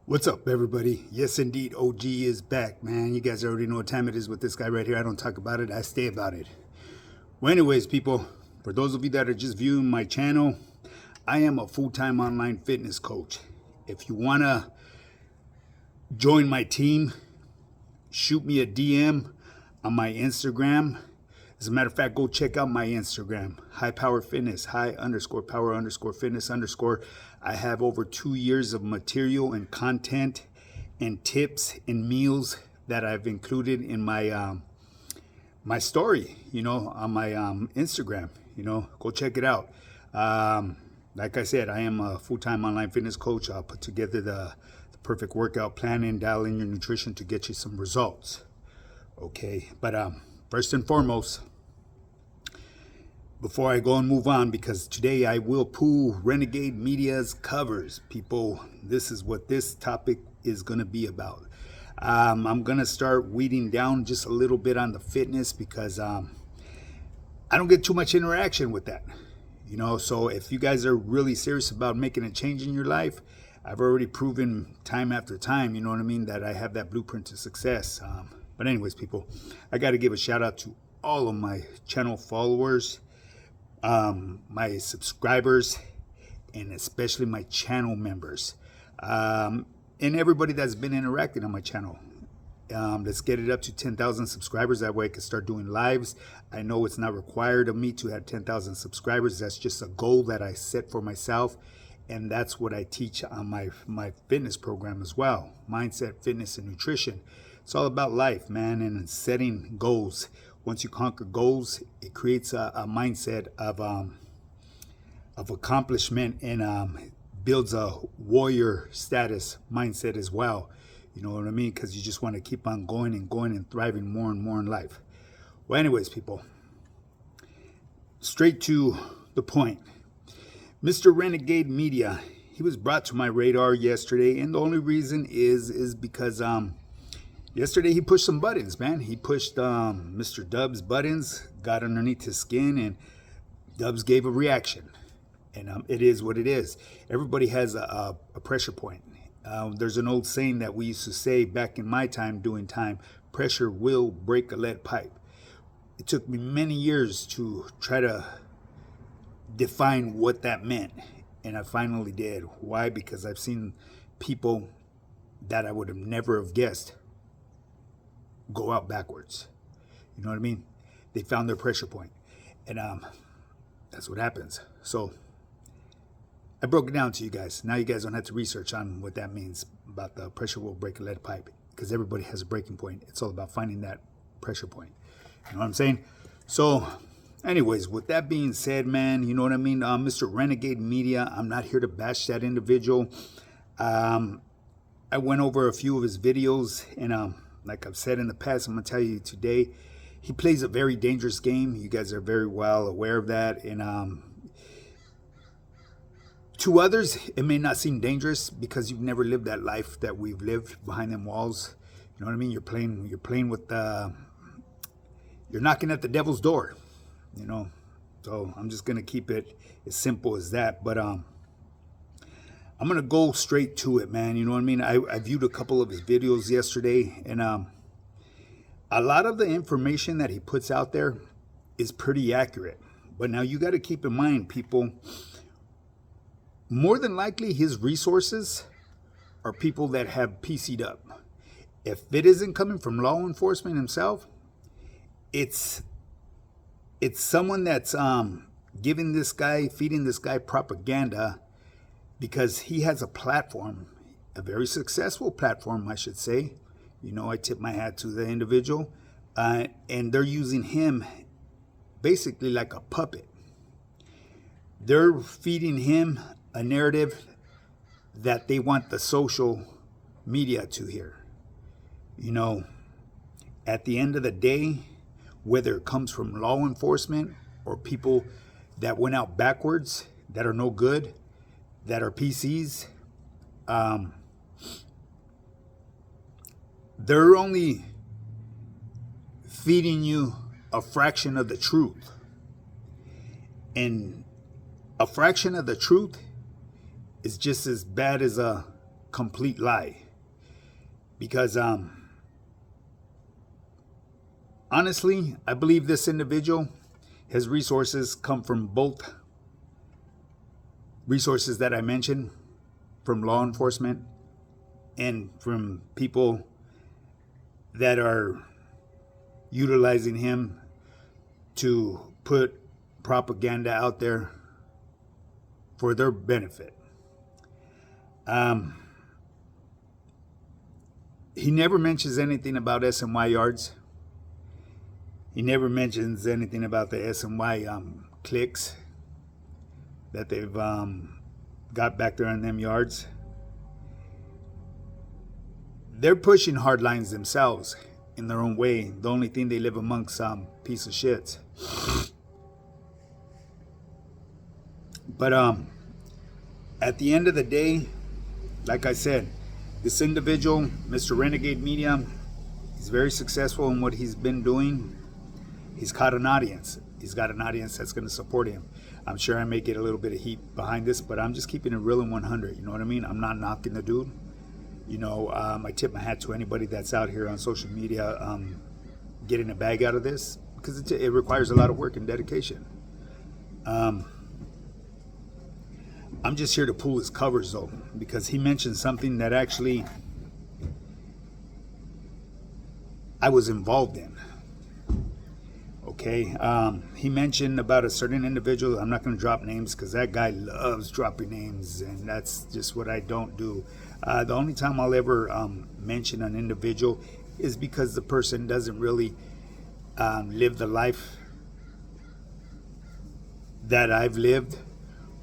What's up, everybody? Yes, indeed, OG is back, man. You guys already know what time it is with this guy right here. I don't talk about it, I stay about it. Well, anyways, people, for those of you that are just viewing my channel, I am a full-time online fitness coach. If you want to join my team, shoot me a DM on my Instagram. As a matter of fact, go check out my Instagram, highpowerfitness, high_power_fitness_. I have over 2 years of material and content and tips and meals that I've included in my my story, on my Instagram. Go check it out. Like I said, I am a full-time online fitness coach. I'll put together the perfect workout plan and dial in your nutrition to get you some results. Okay, but first and foremost, before I go and move on, because today I will pull Renegade Media's covers. People, this is what this topic is going to be about. I'm going to start weeding down just a little bit on the fitness because I don't get too much interaction with that. So if you guys are really serious about making a change in your life, I've already proven time after time, that I have that blueprint to success. But anyways, people, I got to give a shout out to all of my channel followers, my subscribers, and especially my channel members, and everybody that's been interacting on my channel. Let's get it up to 10,000 subscribers. That way I can start doing lives. I know it's not required of me to have 10,000 subscribers. That's just a goal that I set for myself. And that's what I teach on my fitness program as well. Mindset, fitness, and nutrition. It's all about life, man, and setting goals. Once you conquer goals, it creates a mindset of accomplishment and builds a warrior status mindset as well. You know what I mean? Because you just want to keep on going and thriving more and more in life. Well, anyways, people, straight to the point. Mr. Renegade Media, he was brought to my radar yesterday, and the only reason is because yesterday he pushed some buttons, man. He pushed Mr. Dub's buttons, got underneath his skin, and Dubs gave a reaction. And it is what it is. Everybody has a pressure point. There's an old saying that we used to say back in my time doing time: pressure will break a lead pipe. It took me many years to try to define what that meant, and I finally did. Why? Because I've seen people that I would have never have guessed go out backwards. You know what I mean? They found their pressure point, and that's what happens. So I broke it down to you guys. Now you guys don't have to research on what that means about the pressure will break a lead pipe, because everybody has a breaking point. It's all about finding that pressure point. You know what I'm saying? So anyways, with that being said, man, you know what I mean? Mr. Renegade Media, I'm not here to bash that individual. I went over a few of his videos, and like I've said in the past, I'm going to tell you today, he plays a very dangerous game. You guys are very well aware of that. And to others, it may not seem dangerous because you've never lived that life that we've lived behind them walls. You know what I mean? You're playing with, you're knocking at the devil's door, So I'm just going to keep it as simple as that. But I'm going to go straight to it, man. You know what I mean? I viewed a couple of his videos yesterday, and a lot of the information that he puts out there is pretty accurate. But now you got to keep in mind, people, more than likely his resources are people that have PC'd up. If it isn't coming from law enforcement himself, it's someone that's feeding this guy propaganda, because he has a platform, a very successful platform, I should say. I tip my hat to the individual, and they're using him basically like a puppet. They're feeding him a narrative that they want the social media to hear. At the end of the day, whether it comes from law enforcement or people that went out backwards, that are no good, that are PCs, they're only feeding you a fraction of the truth. And a fraction of the truth is just as bad as a complete lie. Because honestly, I believe this individual, his resources come from both resources that I mentioned, from law enforcement and from people that are utilizing him to put propaganda out there for their benefit. He never mentions anything about SNY yards. He never mentions anything about the SNY clicks that they've got back there in them yards. They're pushing hard lines themselves in their own way. The only thing, they live amongst piece of shits. But at the end of the day, like I said, this individual, Mr. Renegade Media, he's very successful in what he's been doing. He's caught an audience. He's got an audience that's going to support him. I'm sure I may get a little bit of heat behind this, but I'm just keeping it real and 100. You know what I mean? I'm not knocking the dude. You know, I tip my hat to anybody that's out here on social media getting a bag out of this, because it requires a lot of work and dedication. I'm just here to pull his covers, though, because he mentioned something that actually I was involved in. Okay, he mentioned about a certain individual. I'm not going to drop names because that guy loves dropping names, and that's just what I don't do. The only time I'll ever mention an individual is because the person doesn't really live the life that I've lived,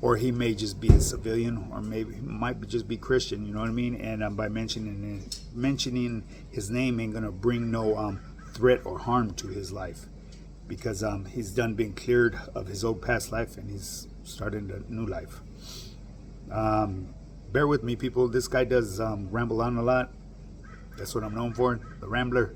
or he may just be a civilian, or maybe he might just be Christian. You know what I mean? And by mentioning his name ain't gonna bring no threat or harm to his life, because he's been cleared of his old past life, and he's starting a new life. Bear with me, people. This guy does ramble on a lot. That's what I'm known for, the rambler.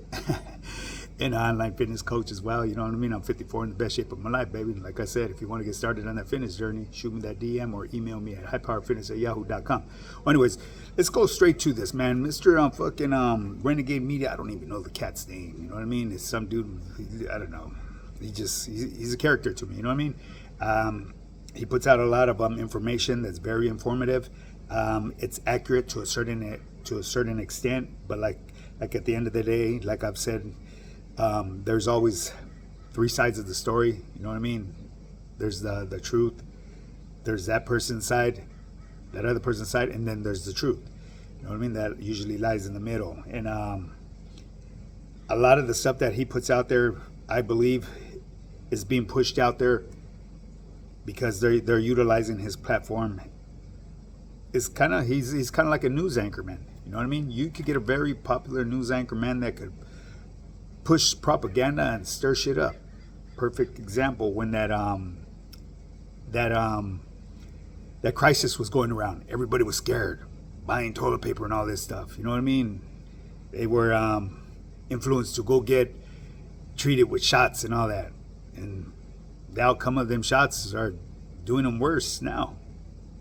And an online fitness coach as well. You know what I mean? I'm 54, in the best shape of my life, baby. Like I said, if you want to get started on that fitness journey, shoot me that DM or email me at highpowerfitness@yahoo.com. Well, anyways, let's go straight to this, man. Mr. Fucking Renegade Media. I don't even know the cat's name. You know what I mean? It's some dude. I don't know. He's a character to me. You know what I mean? He puts out a lot of information that's very informative. It's accurate to a certain extent, but like at the end of the day, like I've said, there's always three sides of the story. You know what I mean? There's the truth, there's that person's side, that other person's side, and then there's the truth. You know what I mean? That usually lies in the middle. And a lot of the stuff that he puts out there, I believe, is being pushed out there because they're utilizing his platform. He's kind of like a news anchorman. You know what I mean? You could get a very popular news anchorman that could push propaganda and stir shit up. Perfect example, when that crisis was going around, everybody was scared, buying toilet paper and all this stuff. You know what I mean? They were influenced to go get treated with shots and all that, and the outcome of them shots are doing them worse now,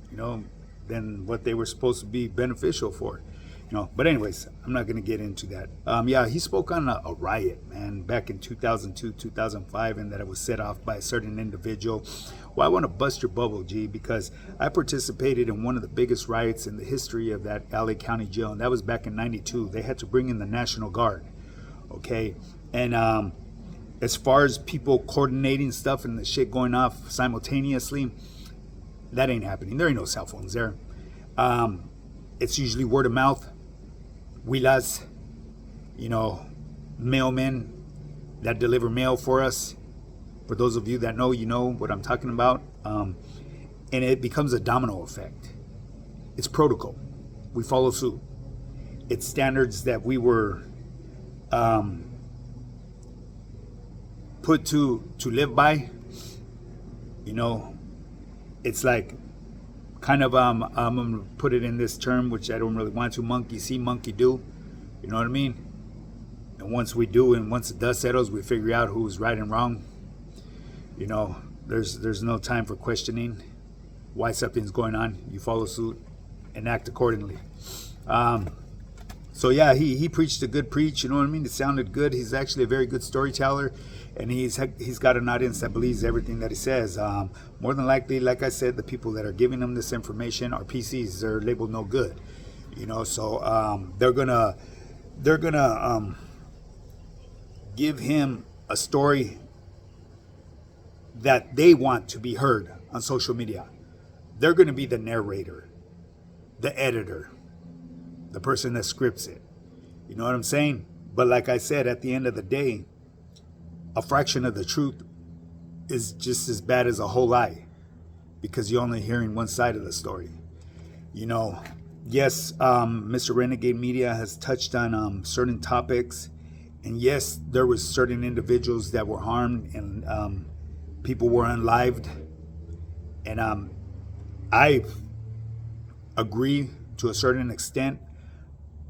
you know, than what they were supposed to be beneficial for. You know, but anyways, I'm not going to get into that. Yeah, he spoke on a riot, man, back in 2002, 2005, and that it was set off by a certain individual. Well, I want to bust your bubble, G, because I participated in one of the biggest riots in the history of that LA County jail, and that was back in '92. They had to bring in the National Guard, okay? And as far as people coordinating stuff and the shit going off simultaneously, that ain't happening. There ain't no cell phones there. It's usually word of mouth. Wheelas, you know, mailmen that deliver mail for us. For those of you that know, you know what I'm talking about. And it becomes a domino effect. It's protocol. We follow suit. It's standards that we were put to live by. You know, it's like kind of I'm gonna put it in this term, which I don't really want to: monkey see, monkey do. You know what I mean? And once we do, and once the dust settles, we figure out who's right and wrong. You know, there's no time for questioning why something's going on. You follow suit and act accordingly. So yeah, he preached a good preach. You know what I mean? It sounded good. He's actually a very good storyteller, and he's got an audience that believes everything that he says. More than likely, like I said, the people that are giving him this information are PCs. They're labeled no good. You know, so they're gonna give him a story that they want to be heard on social media. They're gonna be the narrator, the editor, the person that scripts it. You know what I'm saying? But like I said, at the end of the day, a fraction of the truth is just as bad as a whole lie, because you're only hearing one side of the story. You know, yes, Mr. Renegade Media has touched on certain topics, and yes, there was certain individuals that were harmed, and people were unlived, and I agree to a certain extent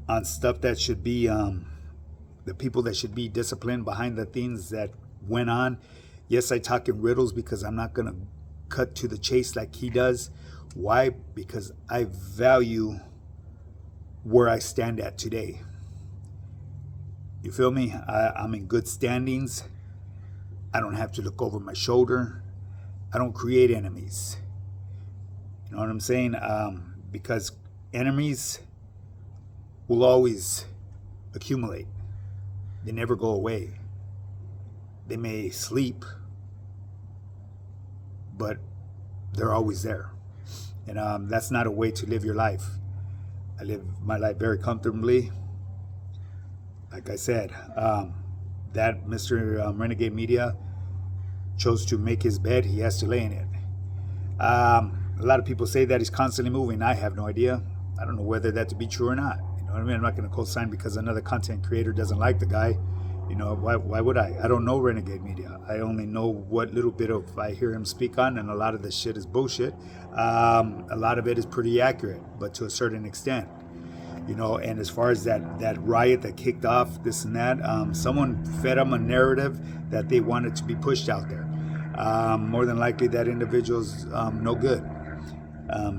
on stuff that should be the people that should be disciplined behind the things that went on. Yes, I talk in riddles because I'm not going to cut to the chase like he does. Why? Because I value where I stand at today. You feel me? I'm in good standings. I don't have to look over my shoulder. I don't create enemies. You know what I'm saying? Because enemies will always accumulate. They never go away. They may sleep, but they're always there. And that's not a way to live your life. I live my life very comfortably. Like I said, that Mr. Renegade Media chose to make his bed. He has to lay in it. A lot of people say that he's constantly moving. I have no idea. I don't know whether that to be true or not. You know what I mean? I'm not going to co-sign because another content creator doesn't like the guy. You know, why would I? I don't know Renegade Media. I only know what little bit of I hear him speak on, and a lot of the shit is bullshit. A lot of it is pretty accurate, but to a certain extent. You know, and as far as that riot that kicked off, this and that, someone fed them a narrative that they wanted to be pushed out there. More than likely, that individual's no good.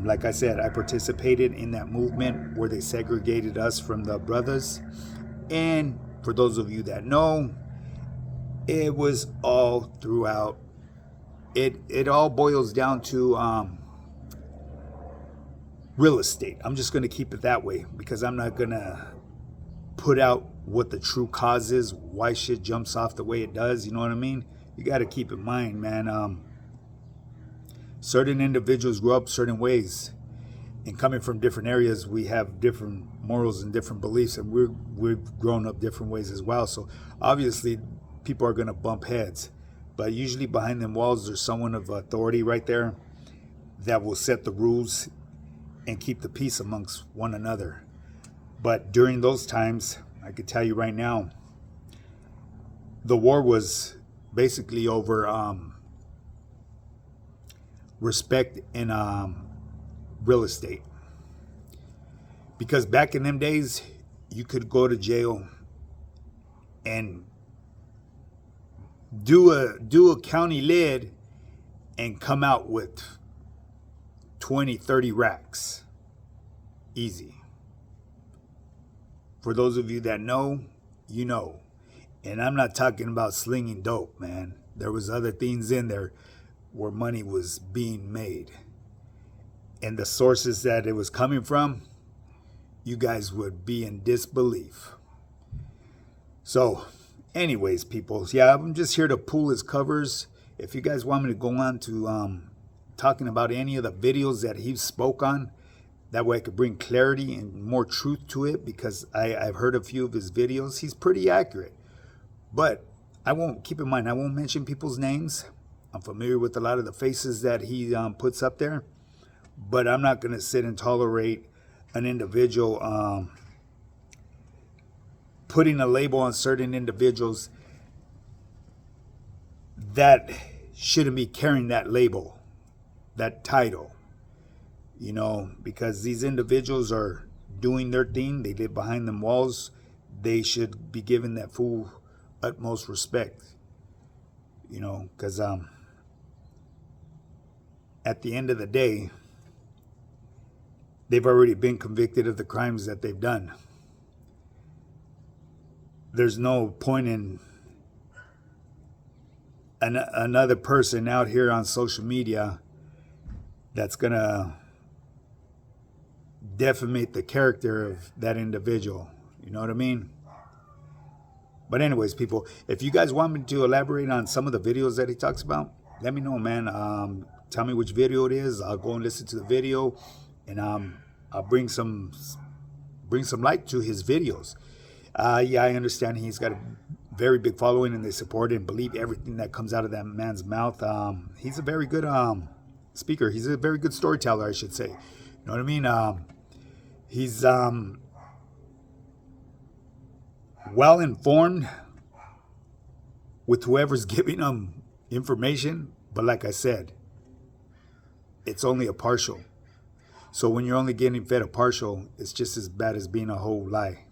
Like I said, I participated in that movement where they segregated us from the brothers. And for those of you that know, it was all throughout. It all boils down to real estate. I'm just going to keep it that way because I'm not going to put out what the true cause is, why shit jumps off the way it does. You know what I mean? You got to keep in mind, man. Certain individuals grow up certain ways, and coming from different areas, we have different morals and different beliefs, and we've grown up different ways as well. So obviously, people are going to bump heads, but usually behind them walls, there's someone of authority right there that will set the rules and keep the peace amongst one another. But during those times, I could tell you right now, the war was basically over respect in real estate. Because back in them days, you could go to jail and do a county lid and come out with 20, 30 racks. Easy. For those of you that know, you know. And I'm not talking about slinging dope, man. There was other things in there where money was being made. And the sources that it was coming from, you guys would be in disbelief. So, anyways, people, yeah, I'm just here to pull his covers. If you guys want me to go on to talking about any of the videos that he spoke on, that way I could bring clarity and more truth to it, because I've heard a few of his videos. He's pretty accurate. But I won't, keep in mind, I won't mention people's names. I'm familiar with a lot of the faces that he puts up there, but I'm not going to sit and tolerate an individual putting a label on certain individuals that shouldn't be carrying that label, that title, you know, because these individuals are doing their thing. They live behind them walls. They should be given that full utmost respect, you know, because at the end of the day, they've already been convicted of the crimes that they've done. There's no point in another person out here on social media that's going to defamate the character of that individual. You know what I mean? But anyways, people, if you guys want me to elaborate on some of the videos that he talks about, let me know, man. Tell me which video it is. I'll go and listen to the video, and I'll bring some light to his videos. Yeah, I understand he's got a very big following, and they support and believe everything that comes out of that man's mouth. He's a very good speaker. He's a very good storyteller, I should say. You know what I mean? He's well informed with whoever's giving him information, but like I said, it's only a partial. So when you're only getting fed a partial, it's just as bad as being a whole lie.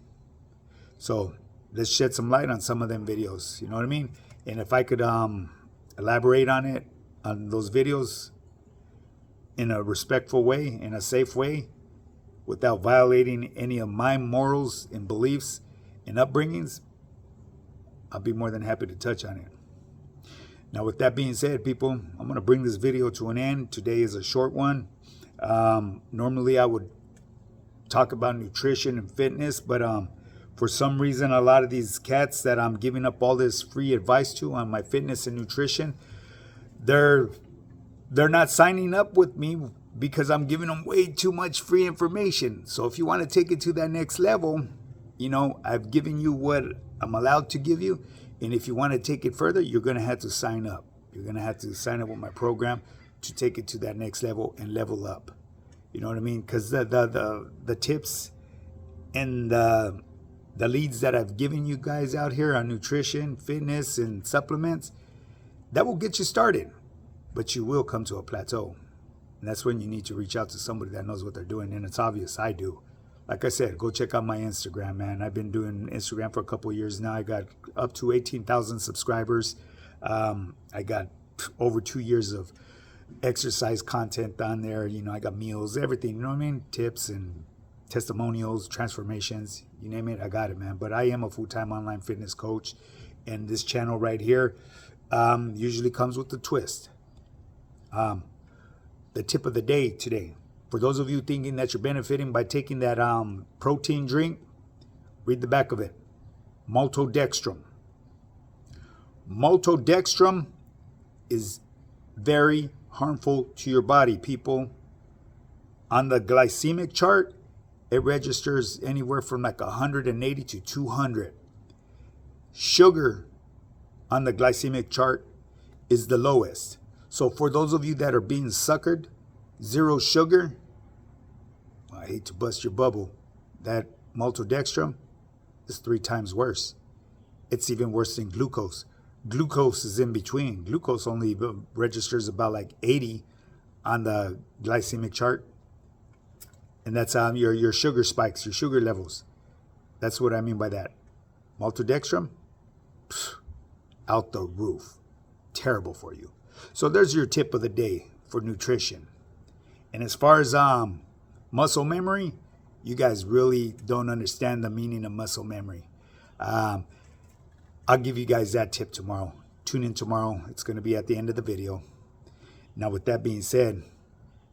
So let's shed some light on some of them videos. You know what I mean? And if I could elaborate on it, on those videos, in a respectful way, in a safe way, without violating any of my morals and beliefs and upbringings, I'll be more than happy to touch on it. Now, with that being said, people, I'm going to bring this video to an end. Today is a short one. Normally, I would talk about nutrition and fitness, but for some reason, a lot of these cats that I'm giving up all this free advice to on my fitness and nutrition, they're not signing up with me because I'm giving them way too much free information. So if you want to take it to that next level, you know, I've given you what I'm allowed to give you. And if you want to take it further, you're going to have to sign up. You're going to have to sign up with my program to take it to that next level and level up. You know what I mean? Because the tips and the leads that I've given you guys out here on nutrition, fitness, and supplements, that will get you started. But you will come to a plateau. And that's when you need to reach out to somebody that knows what they're doing. And it's obvious I do. Like I said, go check out my Instagram, man. I've been doing Instagram for a couple of years now. I got up to 18,000 subscribers. I got over 2 years of exercise content on there. You know, I got meals, everything, you know what I mean? Tips and testimonials, transformations, you name it, I got it, man. But I am a full-time online fitness coach. And this channel right here usually comes with a twist. The tip of the day today. For those of you thinking that you're benefiting by taking that protein drink, read the back of it. Maltodextrin. Maltodextrin is very harmful to your body, people. On the glycemic chart, it registers anywhere from like 180 to 200. Sugar on the glycemic chart is the lowest. So for those of you that are being suckered, zero sugar, I hate to bust your bubble, that maltodextrin is 3 times worse. It's even worse than glucose. Glucose is in between. Glucose only registers about like 80 on the glycemic chart. And that's your sugar spikes, your sugar levels. That's what I mean by that. Maltodextrin, out the roof. Terrible for you. So there's your tip of the day for nutrition. And as far as muscle memory, you guys really don't understand the meaning of muscle memory. I'll give you guys that tip tomorrow. Tune in tomorrow. It's going to be at the end of the video. Now, with that being said,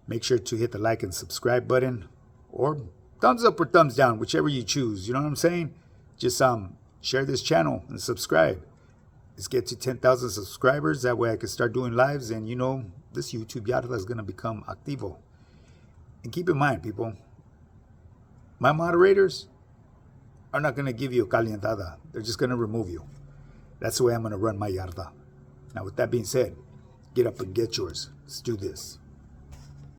make sure to hit the like and subscribe button, or thumbs up or thumbs down, whichever you choose. You know what I'm saying? Just share this channel and subscribe. Let's get to 10,000 subscribers. That way I can start doing lives, and you know, this YouTube Yarda is going to become activo. And keep in mind, people, my moderators are not going to give you a calientada. They're just going to remove you. That's the way I'm going to run my Yarda. Now, with that being said, get up and get yours. Let's do this.